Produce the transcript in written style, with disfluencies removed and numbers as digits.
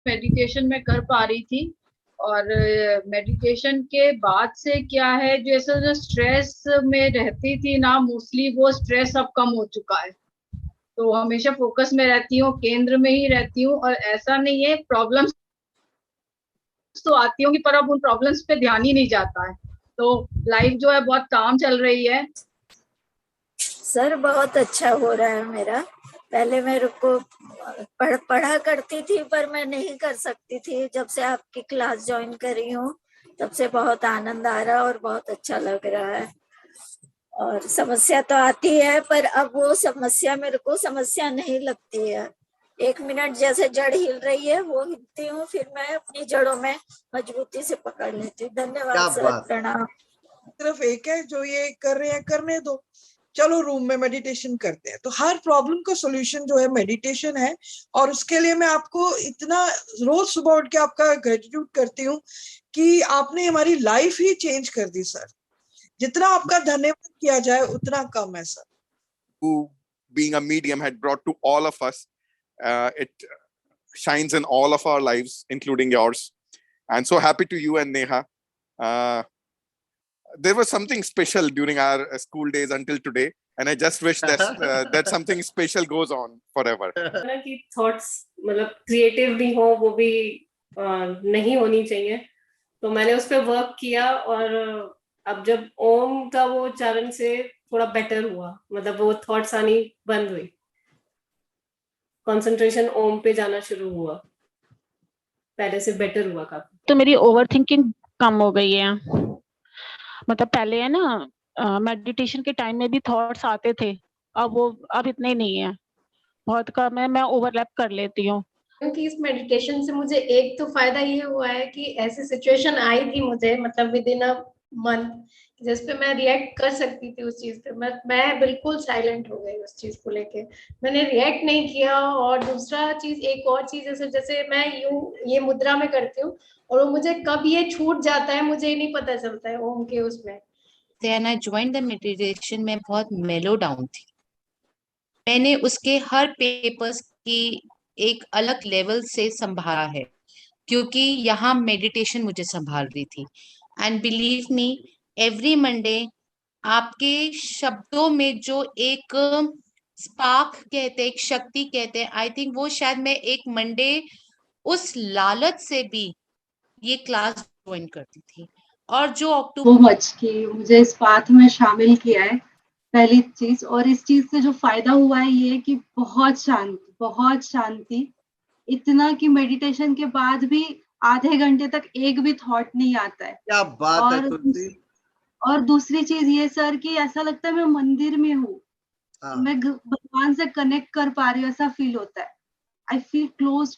Meditation में कर पा रही थी। और मेडिटेशन के बाद से क्या है, जैसे जो स्ट्रेस में रहती थी ना, मोस्टली वो स्ट्रेस अब कम हो चुका है। तो हमेशा फोकस में रहती हूँ, केंद्र में ही रहती हूँ, और ऐसा नहीं है, प्रॉब्लम्स तो आती होंगी पर अब उन प्रॉब्लम्स पे ध्यान ही नहीं जाता है। तो लाइफ जो है बहुत काम चल रही है। सर बहुत अच्छा हो रहा है मेरा। पहले मेरे को पढ़ा करती थी पर मैं नहीं कर सकती थी। जब से आपकी क्लास ज्वाइन करी हूँ तब से बहुत आनंद आ रहा है और बहुत अच्छा लग रहा है। और समस्या तो आती है पर अब वो समस्या मेरे को समस्या नहीं लगती है। 1 मिनट जैसे जड़ हिल रही है वो हिलती हूँ, फिर मैं अपनी जड़ों में मजबूती से पकड़ लेती हूँ। धन्यवाद सर, प्रणाम। सिर्फ एक है जो ये कर रहे हैं, करने दो, चलो रूम में मेडिटेशन करते हैं। तो हर प्रॉब्लम का सॉल्यूशन जो है मेडिटेशन है। और उसके लिए मैं आपको इतना रोज सुबह उठ के आपका ग्रेटिट्यूड करती हूँ कि आपने हमारी लाइफ ही चेंज कर दी सर। जितना आपका धन्यवाद किया जाए उतना कम है sir. Who, being a medium, had brought to all of us. It shines in all of our lives, including yours. And so happy to you and Neha. There was something special during our school days until today, and I just wish that that something special goes on forever. ना कि thoughts मतलब creative भी हो, वो भी नहीं होनी चाहिए। तो मैंने उस पर वर्क किया और अब जब ओम का वो उच्चारण से थोड़ा बेटर हुआ, मतलब वो थॉट्स आनी बंद हुई, कंसंट्रेशन ओम पे जाना शुरू हुआ, पहले से बेटर हुआ काफी। तो मेरी ओवर थिंकिंग कम हो गई है। मतलब पहले है ना, मेडिटेशन के टाइम में भी थॉट्स आते थे, अब इतने नहीं है, बहुत कम है, मैं ओवरलैप कर लेती हूँ। क्योंकि इस मेडिटेशन से मुझे एक तो फायदा ये हुआ है कि ऐसी सिचुएशन आई थी मुझे, मतलब विद इन अ मंथ, जिस पे मैं रिएक्ट कर सकती थी उस चीज पे। मैं बिल्कुल साइलेंट हो गई उस चीज को लेके, मैंने रिएक्ट नहीं किया। और दूसरा चीज, एक और चीज, जैसे मैं ये मुद्रा में करती हूँ और वो मुझे कब ये छूट जाता है मुझे नहीं पता चलता है ओम के उसमें। Then I joined the meditation में बहुत मेलो डाउन थी। मैंने उसके हर पेपर्स की एक अलग लेवल से संभाला है, क्योंकि यहाँ मेडिटेशन मुझे संभाल रही थी। And believe me, every Monday आपके शब्दों में जो एक स्पार्क कहते हैं, एक शक्ति कहते हैं, आई थिंक वो शायद मैं एक मंडे उस लालच से भी ये क्लास ज्वाइन करती थी। और जो अक्टूबर की मुझे इस पाथ में शामिल किया है, पहली चीज। और इस चीज से जो फायदा हुआ है ये कि बहुत शांति, इतना कि मेडिटेशन के बाद भी आधे घंटे तक एक भी थॉट नहीं आता है। क्या बात है तुलसी। और दूसरी चीज ये सर कि ऐसा लगता है मैं मंदिर में हूँ, मैं भगवान से कनेक्ट कर पा रही हूँ, ऐसा फील होता है। I feel close